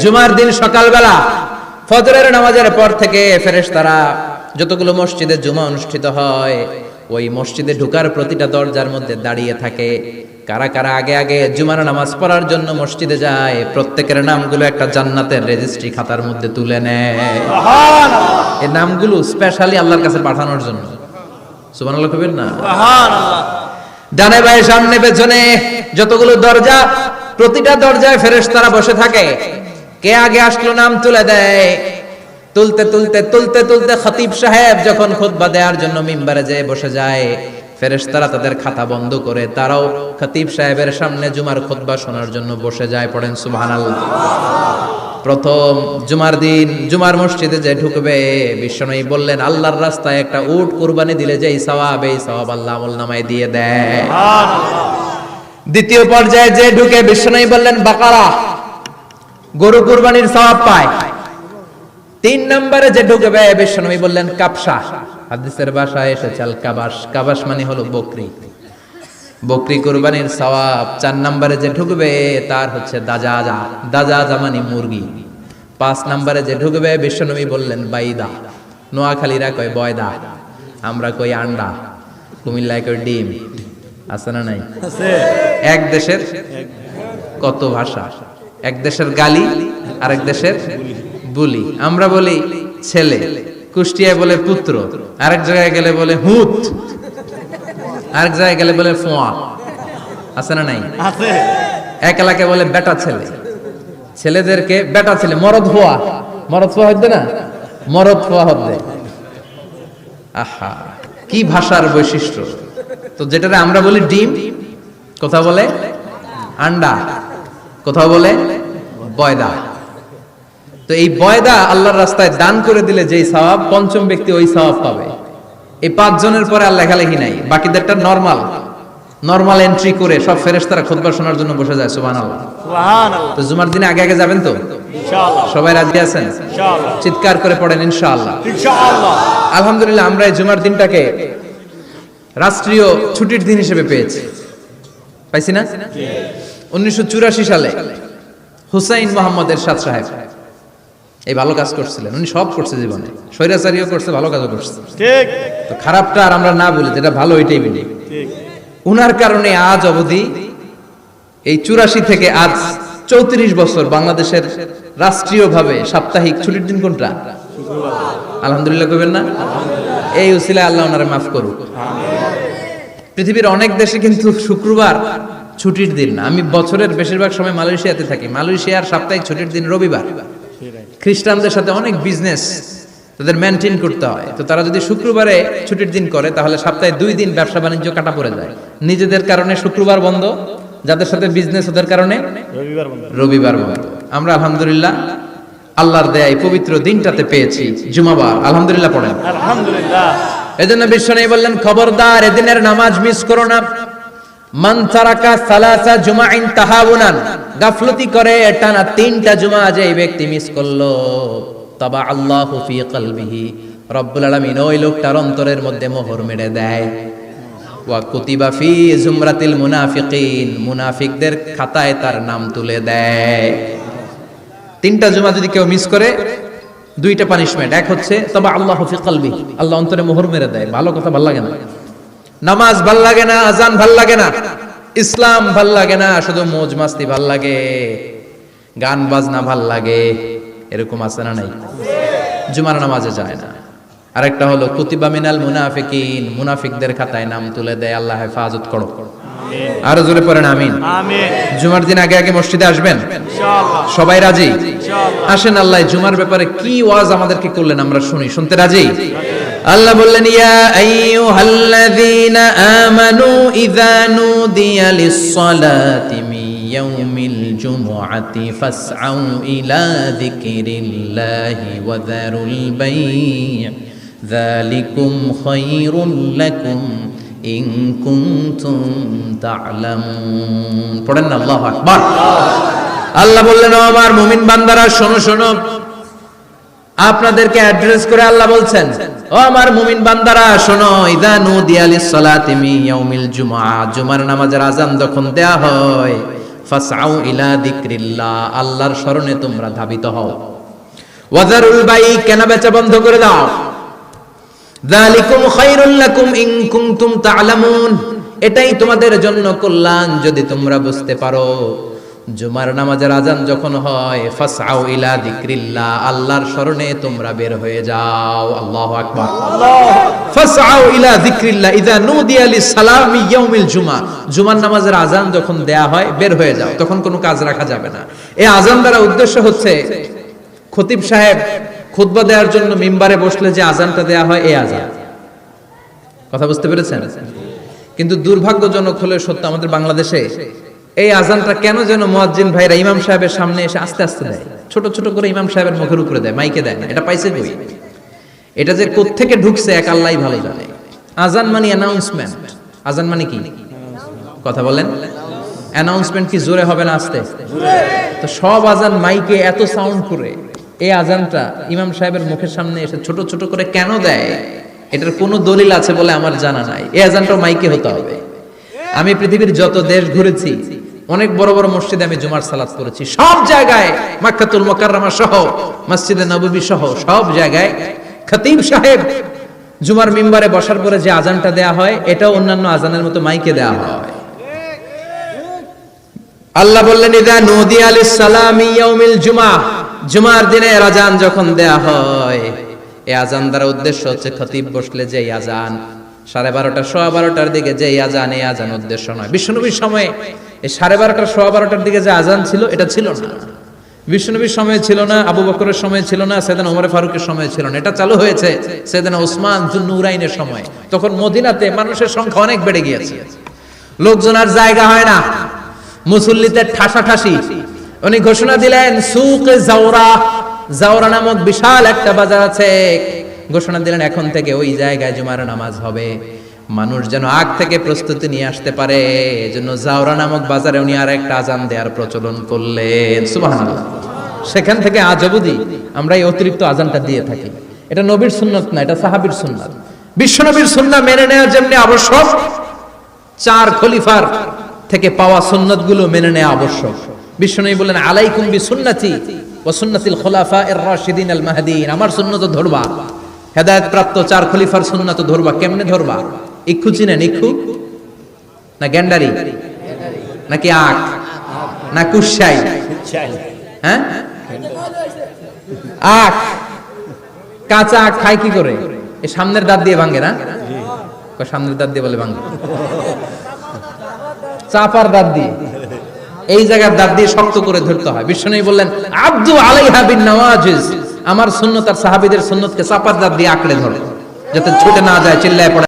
জুমার দিন সকালবেলা ফজরের নামাজের পর থেকে ফেরেশতারা যতগুলো মসজিদে জুমা অনুষ্ঠিত হয় ওই মসজিদে ঢোকার প্রতিটা দরজার মধ্যে দাঁড়িয়ে থাকে। কারা কারা আগে আগে জুমার নামাজ পড়ার জন্য মসজিদে যায়, প্রত্যেকের নামগুলো একটা জান্নাতের রেজিস্ট্রি খাতার মধ্যে তুলে নেয়। সুবহানাল্লাহ। এই নামগুলো স্পেশালি আল্লাহর কাছে পাঠানোর জন্য। সুবহানাল্লাহ কইবেন না? সুবহানাল্লাহ। ডানে বায়ে সামনে পেছনে যতগুলো দরজা, প্রতিটা দরজায় ফেরেশতারা বসে থাকে। কে আগে আসলো নাম তুলে দেয়। তুলতে তুলতে তুলতে তুলতে খতিব সাহেব যখন খুতবা দেওয়ার জন্য মিম্বারে যেয়ে বসে যায়, ফেরেশতারা তাদের খাতা বন্ধ করে তারাও খতিব সাহেবের সামনে জুমার খুতবা শোনার জন্য বসে যায়। পড়েন সুবহানাল্লাহ। প্রথম জুমার দিন জুমার মসজিদে যে ঢুকবে, বিশ্বনবী বললেন আল্লাহর রাস্তায় একটা উট কুরবানি দিলে যেই সওয়াব, এই সওয়াব আল্লাহ আমলনামায় দিয়ে দেয়। দ্বিতীয় পর্যায়ে যে ঢুকে, বিশ্বনবী বললেন বাকারা, গরু কুরবানির সওয়াব পায়। তিন নম্বরে যে ঢুকবে, বিশ্বনবী বললেন কাবসা, হাদিসের ভাষায় এসেছে আল কাবাস, কাবাস মানে হলো বকরি, বকরি কুরবানির সওয়াব। চার নম্বরে যে ঢুকবে তার হচ্ছে দাজাজা, দাজাজা মানে মুরগি। পাঁচ নম্বরে যে ঢুকবে, বিশ্বনবী বললেন বাইদা, নোয়াখালীরা কয় বয়দা, আমরা কই আন্ডা, কুমিল্লায় কই ডিম। আছে না নাই? এক দেশের কত ভাষা, এক দেশের গালি আর এক দেশের বুলি। আমরা বলি ছেলে, কুষ্টিয়ায় বলে পুত্র, আরেক জায়গায় গেলে বলে হুত, আরেক জায়গায় গেলে বলে ফোয়া। আছে না নাই? আছে। এক এলাকায় বলে বেটা ছেলে, ছেলেদেরকে বেটা ছেলে, মরদ ফোয়া, মরদ ফোয়া হচ্ছে না, মরদ ফোয়া হবে। আহা, কি ভাষার বৈশিষ্ট্য। তো যেটারে আমরা বলি ডিম, কোথাও বলে আন্ডা, কোথাও বলে বয়দা। তো এই বয়দা আল্লাহর রাস্তায় দান করে দিলে যেই সওয়াব, পঞ্চম ব্যক্তি ওই সওয়াব পাবে। এই 5 জনের পরে আর লেখালেখি নাই, বাকিদেরটা নরমাল এন্ট্রি করে সব ফেরেশতারা খুতবা শোনার জন্য বসে যায়। সুবহানাল্লাহ। সুবহানাল্লাহ। তো জুমার দিনে আগে আগে যাবেন তো ইনশাআল্লাহ। সবাই রাজি আছেন? ইনশাআল্লাহ। চিৎকার করে পড়েন ইনশাআল্লাহ। ইনশাআল্লাহ। আলহামদুলিল্লাহ, আমরা এই জুমার দিনটাকে রাষ্ট্রীয় ছুটির দিন হিসেবে পেয়েছি, পাইছি না? 1984 সালে হুসাইন মোহাম্মদ এরশাদ সাহেব এই ভালো কাজ করছিলেন। উনি সব করছে জীবনে, স্বৈরাচারীও করছে, ভালো কাজও করছে। ঠিক। তো খারাপটা আর আমরা না বলি, যেটা ভালো ওইটাই বলি। ঠিক। উনার কারণে আজ অবধি এই 84 থেকে আজ 34 বছর বাংলাদেশের রাষ্ট্রীয়ভাবে সাপ্তাহিক ছুটির দিন কোনটা? আলহামদুলিল্লাহ কইবেন না? এই উসিলায় আল্লাহ ওনারে মাফ করুক। পৃথিবীর অনেক দেশে কিন্তু শুক্রবার ছুটির দিন না। আমি বছরের বেশিরভাগ সময় মালয়েশিয়াতে থাকি। মালয়েশিয়ার সাপ্তাহিক ছুটির দিন রবিবার। খ্রিস্টানদের সাথে অনেক বিজনেস তাদের মেনটেন করতে হয়। তো তারা যদি শুক্রবারে ছুটির দিন করে, তাহলে সপ্তাহে 2 দিন ব্যবসা বাণিজ্য কাটা পড়ে যায়। নিজেদের কারণে শুক্রবার বন্ধ, যাদের সাথে বিজনেস ওদের কারণে রবিবার বন্ধ। আমরা আলহামদুলিল্লাহ আল্লাহর দয়ায় পবিত্র দিনটাতে পেয়েছি জুমাবার। আলহামদুলিল্লাহ পড়েন আলহামদুলিল্লাহ। এজন্য বিশ্বনবী বললেন খবরদার এদিনের নামাজ মিস করো না। মান তারাকা সালাসা জুমাইন তাহাউনান, গাফলতি করে টানা 3টা জুমা যে এই ব্যক্তি মিস করলো, তাবা আল্লাহু ফি কলবিহি, রব্বুল আলামিন ওই লোকটার অন্তরের মধ্যে মোহর মেরে দেয়। ওয়া কুতিবা ফি জুমরাতিল মুনাফিকিন, মুনাফিকদের খাতায় তার নাম তুলে দেয়। 3টা জুমা যদি কেউ মিস করে, 2টা পানিশমেন্ট। এক হচ্ছে তাবা আল্লাহু ফি কলবি, আল্লাহ অন্তরে মোহর মেরে দেয়। ভালো কথা ভাল লাগে না, নামাজ ভাল লাগে না, আজান ভাল লাগে না, ইসলাম ভাল লাগে না, শুধু মौज মাস্তি ভাল লাগে, গান বাজনা ভাল লাগে। এরকম আছে না নাই? জুমার নামাজে যায় না। আরেকটা হলো কুতিবা মিনাল মুনাফিকিন, মুনাফিকদের খাতায় নাম তুলে দেয়। আল্লাহ হেফাজত করো। আরো জোরে পড়েন আমিন। আমিন। জুমার দিন আগে আগে মসজিদে আসবেন ইনশাআল্লাহ। সবাই রাজি? ইনশাআল্লাহ। আসেন, আল্লাহ জুমার ব্যাপারে কি ওয়াজ আমাদেরকে করলেন আমরা শুনি। শুনতে রাজি? আল্লাহ বললেন ইয়া আইয়ুহাল্লাযীনা আমানু ইযা নুদিয়া লিস-সালাতি মিন ইয়াউমিল জুমআতি ফাসআউ ইলা যিকরিল্লাহি ওয়া যারুল বাই', যালিকুম খায়রুল লাকুম ইন কুনতুম তা'লামুন। পড়েন না আল্লাহু আকবার। আল্লাহ বললেন ও আমার মুমিন বান্দারা শোনো শোনো। আপনাদেরকে অ্যাড্রেস করে আল্লাহ বলছেন ও আমার মুমিন বান্দারা শোনো, ইযা নুদিয়া লিস-সালাতি মিন ইয়াউমিল জুমআ, জুমার নামাজের আযান যখন দেয়া হয়, ফাসআউ ইলা যিকরিল্লাহ, আল্লাহর স্মরণে তোমরা ধাবিত হও। ওয়াজারুল বাই, কেনা বেচা বন্ধ করে দাও। যালিকুম খায়রুল লাকুম ইন কুনতুম তা'লামুন, এটাই তোমাদের জন্য কল্যাণ যদি তোমরা বুঝতে পারো। জুমার নামাজের আজান যখন হয়, ফাসআউ ইলা যিকরিল্লাহ, আল্লাহর স্মরণে তোমরা বের হয়ে যাও। আল্লাহু আকবার। ফাসআউ ইলা যিকরিল্লাহ ইযা নুদিয়া লিস-সালামি ইয়াউমিল জুমআ, জুমার নামাজের আজান যখন দেয়া হয় বের হয়ে যাও, তখন কোনো কাজ রাখা যাবে না। এই আজান দ্বারা উদ্দেশ্য হচ্ছে খতিব সাহেব খুতবা দেওয়ার জন্য মিম্বারে বসলে যে আজানটা দেয়া হয়, এই আজান। কথা বুঝতে পেরেছেন? কিন্তু দুর্ভাগ্যজনক হলে সত্য, আমাদের বাংলাদেশে এই আজানটা কেন যেন মুয়াজ্জিন ভাইরা ইমাম সাহেবের সামনে এসে আস্তে আস্তে দেয়, ছোট ছোট করে ইমাম সাহেবের মুখের উপরে দেয়, মাইকে দেয় না। এটা পাইছে কই? এটা যে কোত্থেকে ঢুকছে এক আল্লাহই ভালো জানে। আজান মানে অ্যানাউন্সমেন্ট। আজান মানে কি? কথা বলেন। অ্যানাউন্সমেন্ট কি জোরে হবে না আস্তে? তো সব আজান মাইকে এত সাউন্ড করে, এই আজানটা ইমাম সাহেবের মুখের সামনে এসে ছোট ছোট করে কেন দেয়? এটার কোনো দলিল আছে বলে আমার জানা নাই। এই আজানটাও মাইকে হতে হবে। আমি পৃথিবীর যত দেশ ঘুরেছি, অনেক বড় বড় মসজিদে আমি জুমার সালাত করেছি, সব জায়গায় মক্কাতুল মুকাররমা সহ মসজিদে নববী সহ সব জায়গায় খতিব সাহেব জুমার মিম্বারে বসার পরে যে আজানটা দেয়া হয়, এটাও অন্যান্য আজানের মতো মাইকে দেয়া হয়। আল্লাহ বললেন ইযা নুদিয়া লিস-সালামি ইয়াউমিল জুমআ, জুমার দিনে আজান যখন দেয়া হয়, এই আজান দ্বারা উদ্দেশ্য হচ্ছে খতিব বসলে যে আজান 12:30 12:15 দিকে যে আজান, এই আজান উদ্দেশ্য নয়। বিশ্বনবীর সময়ে এই 12:30 12:15 দিকে যে আজান ছিল, এটা ছিল না। বিশ্বনবীর সময় ছিল না, আবু বকরের সময় ছিল না, সাইয়েদনা ওমর ফারুকের সময় ছিল না। এটা চালু হয়েছে সাইয়েদনা উসমান যুন্নুরাইনের সময়। তখন মদিনাতে মানুষের সংখ্যা অনেক বেড়ে গিয়েছে, লোকজন আর জায়গা হয় না, মুসল্লিতে ঠাসাঠাসি। উনি ঘোষণা দিলেন সুকে জাওরা, জাওরা নামক বিশাল একটা বাজার আছে, ঘোষণা দিলেন এখন থেকে ওই জায়গায় জুমার নামাজ হবে। মানুষ যেন আগ থেকে প্রস্তুতি নিয়ে আসতে পারে, এজন্য জাওরা নামক বাজারে উনি আর একটা আজান দেওয়ার প্রচলন করলেন। সুবহানাল্লাহ। সেখান থেকে আজ অবধি আমরা এই অতিরিক্ত আজানটা দিয়ে থাকি। এটা নবীর সুন্নাত না, এটা সাহাবীর সুন্নাত। বিশ্বনবীর সুন্নাহ মেনে নেওয়া যেমনি আবশ্যক, 4 খলিফার থেকে পাওয়া সুন্নাতগুলো মেনে নেওয়া আবশ্যক। বিশ্বনবী বলেন আলাইকুম বিসুন্নতি ওয়া সুন্নাতিল খুলাফায়ে রাশিদিন আল মাহদিয়িন, আমার সুন্নাত ধরবা, হেদায়েত প্রাপ্ত 4 খলিফার সুন্নাত ধরবা। কেমনে ধরবা? ইক্ষু চিনেন? ইক্ষু না গ্যান্ডারি নাকি আখ না কুশাই? হ্যাঁ, আখ। কাঁচা আখ খায় কি করে? এই সামনের দাঁত দিয়ে ভাঙে না? সামনের দাঁত দিয়ে বলে ভাঙে, চাপার দাঁত দিয়ে, এই জায়গার দাঁত দিয়ে শক্ত করে ধরতে হয়। বিশ্বনবী বললেন আব্দু আলাইহা বিন নওয়াজিজ, আমার সুন্নাত আর সাহাবীদের সুন্নাতকে চাপার দাঁত দিয়ে আঁকড়ে ধরো, যাতে ছুটে না যায়, চিল্লায় পড়ে